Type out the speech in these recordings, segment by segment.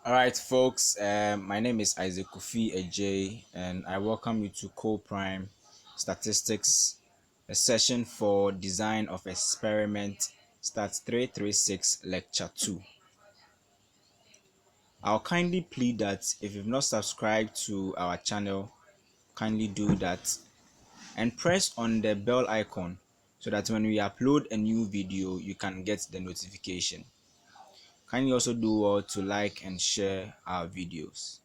All right, folks. My name is Isaac Kofi Ej, and I welcome you to Co-Prime Statistics, a session for design of experiment, Stat 336, Lecture 2. I'll kindly plead that if you've not subscribed to our channel, kindly do that and press on the bell icon so that when we upload a new video, you can get the notification. Kindly also do well to like and share our videos.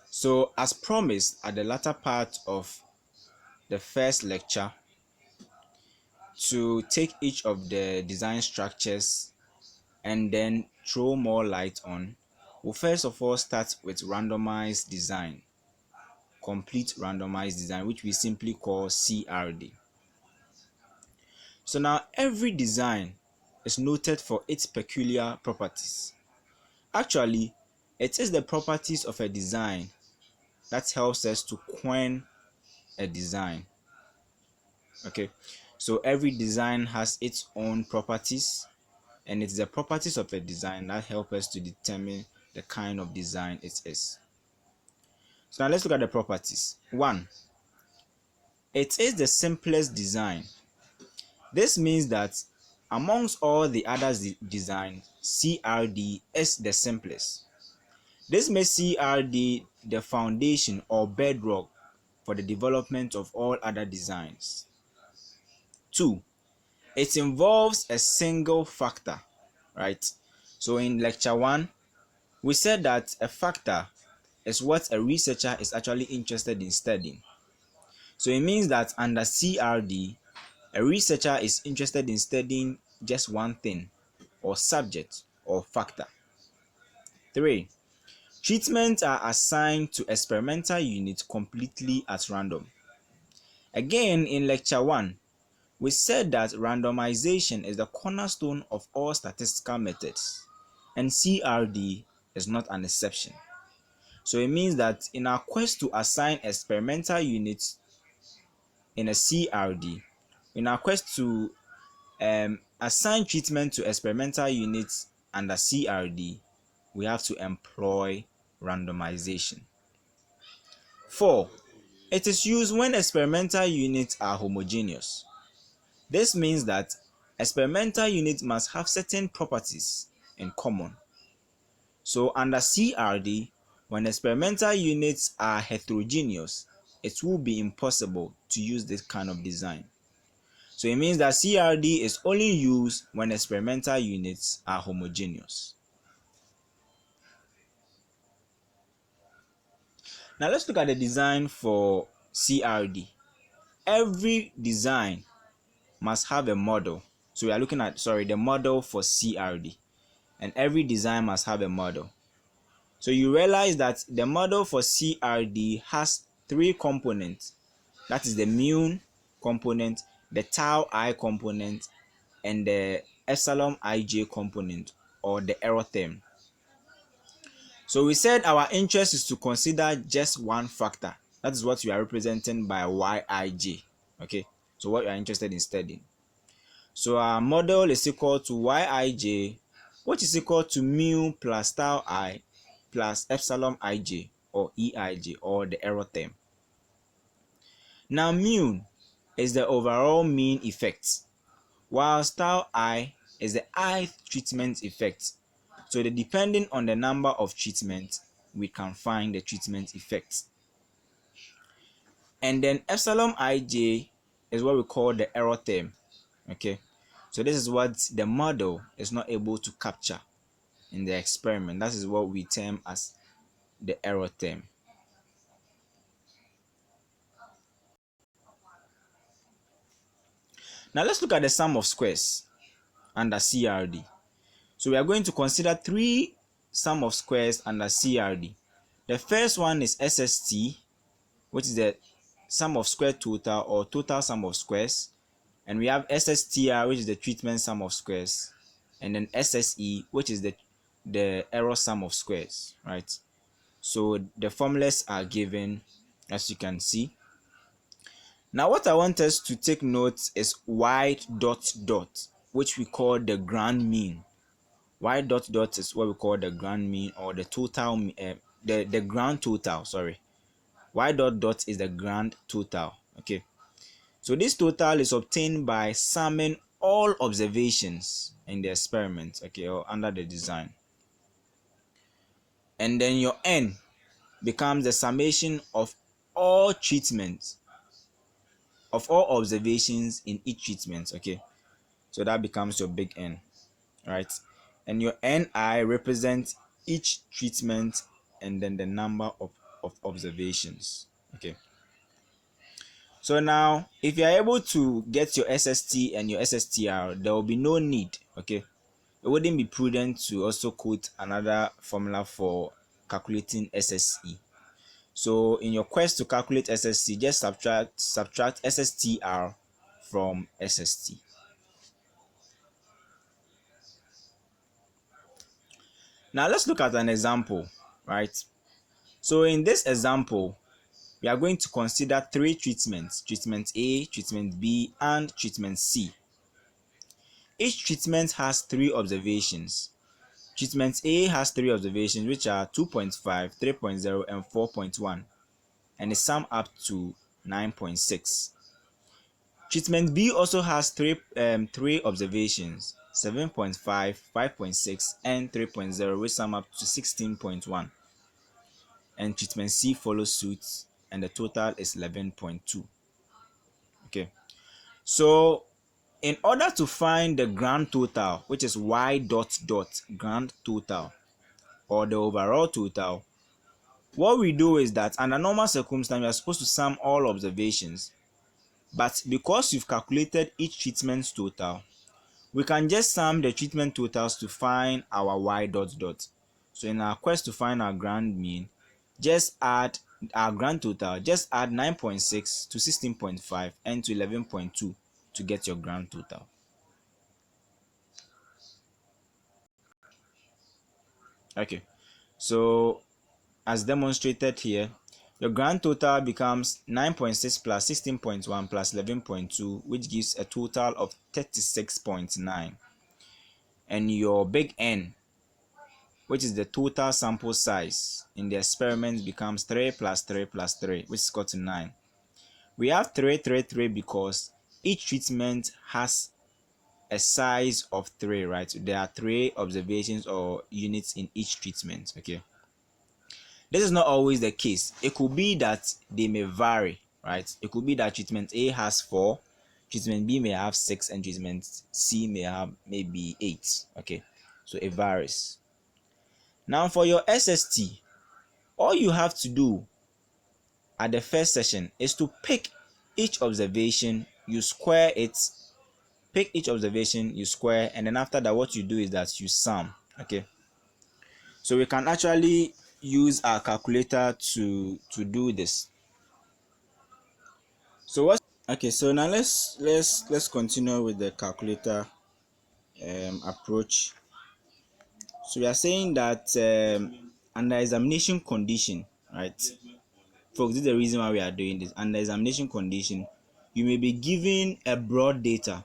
So, as promised at the latter part of the first lecture, to take each of the design structures and then throw more light on, we'll first of all start with randomized design, complete randomized design, which we simply call CRD. So now every design is noted for its peculiar properties. Actually, it is the properties of a design that helps us to coin a design. Okay, so every design has its own properties, and it's the properties of a design that help us to determine the kind of design it is. So now let's look at the properties. One, it is the simplest design. This means that amongst all the other designs, CRD is the simplest. This makes CRD the foundation or bedrock for the development of all other designs. Two, it involves a single factor, right? So in lecture 1, we said that a factor is what a researcher is actually interested in studying. So it means that under CRD, a researcher is interested in studying just one thing, or subject, or factor. 3, treatments are assigned to experimental units completely at random. Again, in lecture 1, we said that randomization is the cornerstone of all statistical methods, and CRD is not an exception. So it means that in our quest to assign experimental units in a CRD, in our quest to assign treatment to experimental units under CRD, we have to employ randomization. 4, it is used when experimental units are homogeneous. This means that experimental units must have certain properties in common. So under CRD, when experimental units are heterogeneous, it will be impossible to use this kind of design. So it means that CRD is only used when experimental units are homogeneous. Now let's look at the design for CRD. Every design must have a model. So we are looking at, the model for CRD. And every design must have a model. So you realize that the model for CRD has 3 components. That is the mu component, the tau I component, and the epsilon ij component, or the error term. So we said our interest is to consider just one factor. That is what we are representing by Yij. Okay, so what you are interested in studying. So our model is equal to Yij, which is equal to mu plus tau I plus epsilon ij, or Eij, or the error term. Now mu is the overall mean effect, whilst tau I is the ith treatment effect. So depending on the number of treatments, we can find the treatment effect. And then epsilon ij is what we call the error term. Okay, so this is what the model is not able to capture in the experiment. That is what we term as the error term. Now let's look at the sum of squares under CRD. So we are going to consider 3 sum of squares under CRD. The first one is SST, which is the sum of square total, or total sum of squares. And we have SSTR, which is the treatment sum of squares. And then SSE, which is the error sum of squares, right? So the formulas are given, as you can see. Now what I want us to take note is y dot dot. which we call the grand mean. Y dot dot is what we call the grand mean, or the total, the grand total, sorry. Y dot dot is the grand total. Okay, so this total is obtained by summing all observations in the experiment, okay, or under the design. And then your n becomes the summation of all treatments, of all observations in each treatment, okay. So that becomes your big N, right? And your Ni represents each treatment and then the number of observations, okay. So now, if you are able to get your SST and your SSTR, there will be no need, okay. It wouldn't be prudent to also quote another formula for calculating SSE. So in your quest to calculate SST, just subtract SSTR from SST. Now let's look at an example, right? So in this example, we are going to consider three treatments: treatment A, treatment B, and treatment C. Each treatment has three observations. Treatment A has three observations, which are 2.5, 3.0, and 4.1, and they sum up to 9.6. Treatment B also has three observations: 7.5, 5.6, and 3.0, which sum up to 16.1. And treatment C follows suit, and the total is 11.2. Okay, so in order to find the grand total, which is Y dot dot grand total, or the overall total, what we do is that under normal circumstances we are supposed to sum all observations, but because you've calculated each treatment's total, we can just sum the treatment totals to find our Y dot dot. So in our quest to find our grand mean, just add our grand total, just add 9.6 to 16.5 and to 11.2 to get your grand total. Okay, so as demonstrated here, your grand total becomes 9.6 plus 16.1 plus 11.2, which gives a total of 36.9. And your big N, which is the total sample size in the experiment, becomes 3 plus 3 plus 3, which is equal to 9. We have 3, 3, 3 because each treatment has a size of 3, right? There are 3 observations or units in each treatment, okay? This is not always the case. It could be that they may vary, right? It could be that treatment A has 4, treatment B may have 6, and treatment C may have maybe 8, okay? So it varies. Now for your SST, all you have to do at the first session is to pick each observation, you square it, pick each observation, you square, and then after that what you do is that you sum, okay? So we can actually use our calculator to do this. So what? Okay, so now let's continue with the calculator approach. So we are saying that under examination condition, right? Folks, this is the reason why we are doing this. Under examination condition, you may be given a broad data,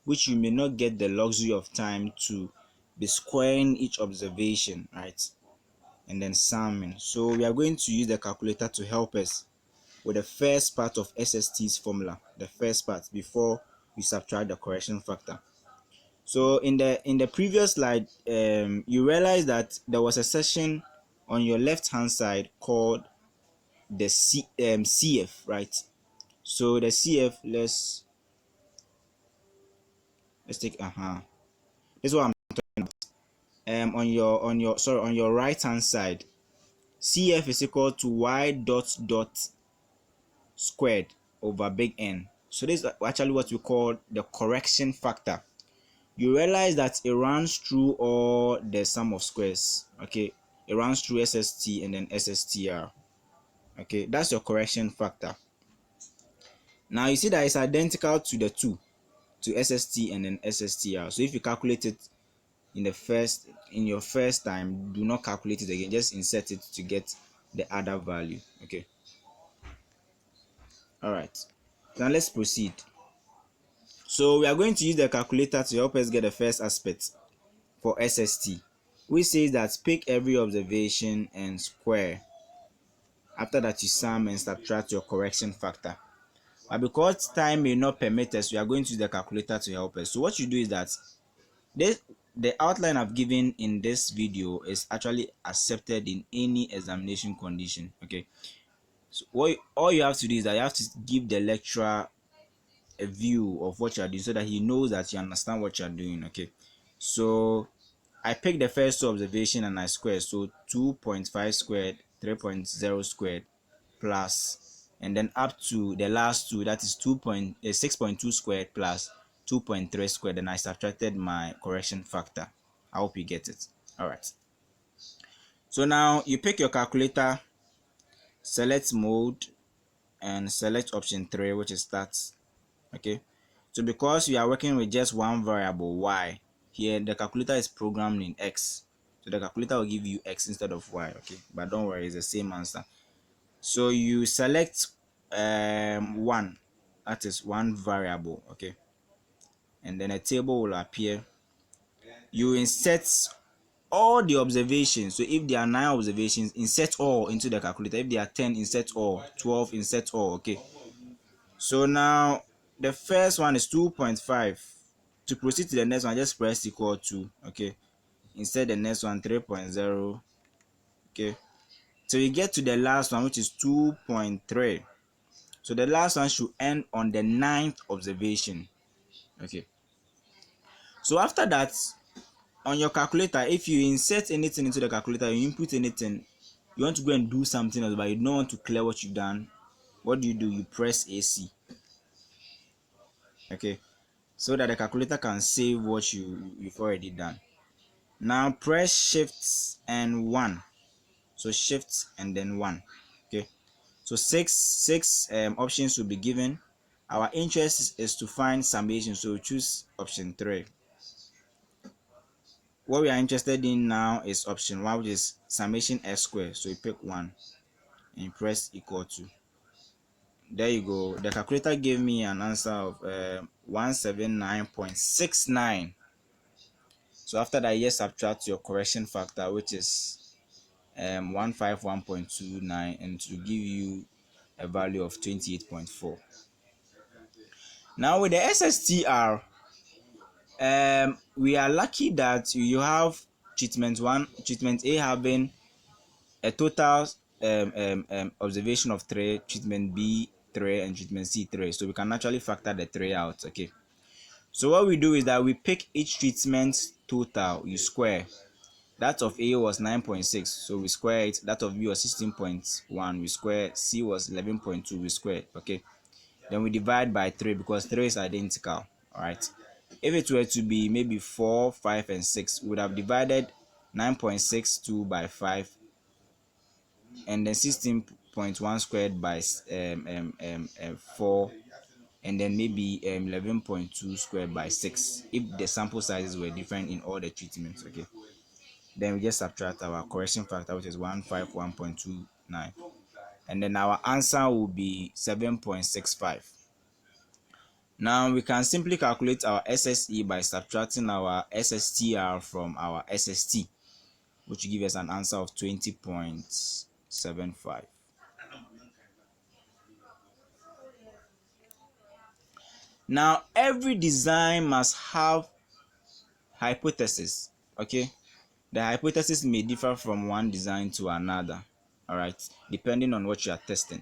which you may not get the luxury of time to be squaring each observation, right? And then summing. So we are going to use the calculator to help us with the first part of SST's formula, the first part before we subtract the correction factor. So in the previous slide, you realize that there was a section on your left hand side called the CF, right? So the CF, let's take this is what I'm talking about. On your right hand side, CF is equal to Y dot dot squared over big N. So this is actually what we call the correction factor. You realize that it runs through all the sum of squares, okay? It runs through SST and then SSTR, okay? That's your correction factor. Now you see that it's identical to the two, to SST and then SSTR. So if you calculate it in your first time, do not calculate it again, just insert it to get the other value, okay? All right, now let's proceed. So we are going to use the calculator to help us get the first aspect for SST, which says that pick every observation and square. After that, you sum and subtract your correction factor. But because time may not permit us, we are going to use the calculator to help us. So what you do is that the outline I've given in this video is actually accepted in any examination condition. Okay. So all you have to do is that you have to give the lecturer a view of what you are doing so that he knows that you understand what you are doing. Okay. So I picked the first two observation and I squared. So 2.5 squared, 3.0 squared plus, and then up to the last two, that is 6.2 squared plus 2.3 squared. Then I subtracted my correction factor. I hope you get it. All right. So now you pick your calculator, select mode, and select option 3, which is stats. Okay. So because we are working with just one variable y, here the calculator is programmed in x. So the calculator will give you x instead of y. Okay. But don't worry, it's the same answer. So you select one, that is one variable. Okay. And then a table will appear. You insert all the observations. So if there are 9 observations, insert all into the calculator. If there are 10, insert all. 12, insert all. Okay. So now the first one is 2.5. To proceed to the next one, just press equal to. Okay. Insert the next one, 3.0. Okay. So you get to the last one, which is 2.3. So the last one should end on the 9th observation. Okay. So after that, on your calculator, if you insert anything into the calculator, you input anything, you want to go and do something else, but you don't want to clear what you've done, what do? You press AC. Okay. So that the calculator can save what you've already done. Now press shift and 1. So shift and then 1. Okay. So six options will be given. Our interest is to find summation, so choose option 3. What we are interested in now is option 1, which is summation s squared. So you pick 1 and press equal to. There you go. The calculator gave me an answer of 179.69. So after that, yes, subtract your correction factor, which is 151.29, and to give you a value of 28.4. Now with the SSTR, we are lucky that you have treatment A having a total observation of 3, treatment B 3, and treatment C 3. So we can actually factor the 3 out. Okay. So what we do is that we pick each treatment total, you square. That of A was 9.6, so we square it. That of B was 16.1, we square. C was 11.2, we square. Okay. Then we divide by 3 because 3 is identical. Alright. If it were to be maybe 4, 5, and 6, we would have divided 9.62 by 5, and then 16.1 squared by 4, and then maybe 11.2 squared by 6 if the sample sizes were different in all the treatments. Okay. Then we just subtract our correction factor, which is 151.29, and then our answer will be 7.65. Now we can simply calculate our SSE by subtracting our SSTR from our SST, which will give us an answer of 20.75. Now every design must have hypothesis. Okay. The hypothesis may differ from one design to another, all right, depending on what you are testing.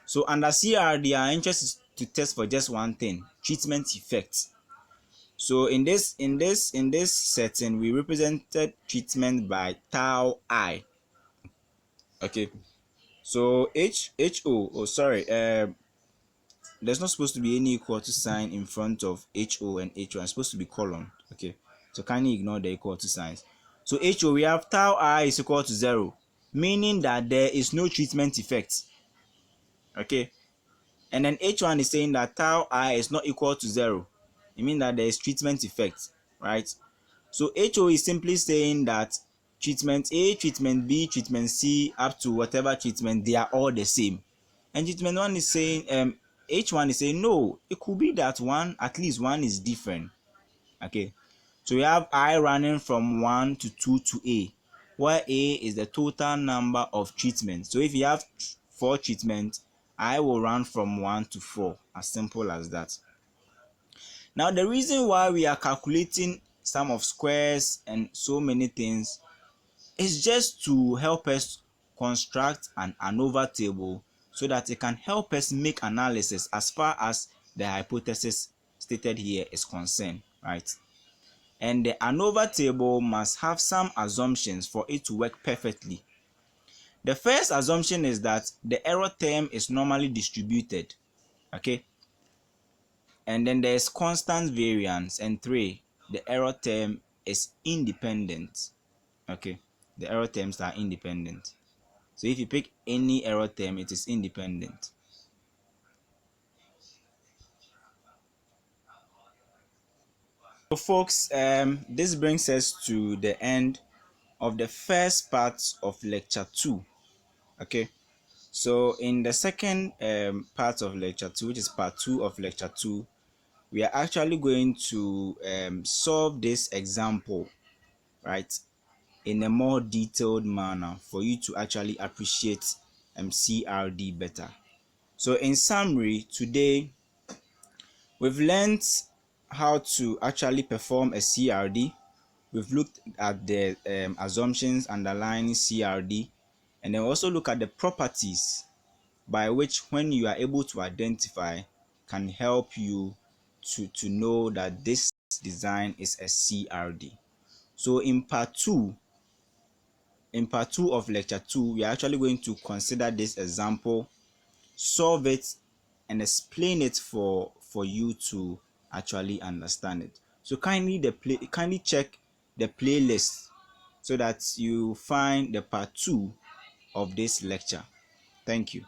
So under CR, our interest is to test for just one thing: treatment effect. So in this setting, we represented treatment by tau I. Okay. So there's not supposed to be any equal to sign in front of HO and HO. It's supposed to be colon. Okay. So kindly ignore the equal to signs. So HO, we have tau I is equal to 0, meaning that there is no treatment effect. Okay. And then H1 is saying that tau I is not equal to 0. It means that there is treatment effect, right? So HO is simply saying that treatment A, treatment B, treatment C, up to whatever treatment, they are all the same. And treatment 1 is saying each one is saying no, it could be that one, at least one is different. Okay, so we have I running from 1 to 2 to A, where A is the total number of treatments. So if you have 4 treatments, I will run from 1 to 4, as simple as that. Now the reason why we are calculating sum of squares and so many things is just to help us construct an ANOVA table so that it can help us make analysis as far as the hypothesis stated here is concerned, right? And the ANOVA table must have some assumptions for it to work perfectly. The first assumption is that the error term is normally distributed, okay? And then there's constant variance. And 3, the error term is independent, okay? The error terms are independent. So if you pick any error term, it is independent. So folks, this brings us to the end of the first part of lecture 2. Okay, so in the second part of lecture 2, which is part 2 of lecture 2, we are actually going to solve this example, right, in a more detailed manner for you to actually appreciate CRD better. So in summary, today we've learned how to actually perform a CRD. We've looked at the assumptions underlying CRD, and then also look at the properties by which, when you are able to identify, can help you to know that this design is a CRD. So in part 2 of lecture 2, we are actually going to consider this example, solve it, and explain it for you to actually understand it. So kindly check the playlist so that you find the part 2 of this lecture. Thank you.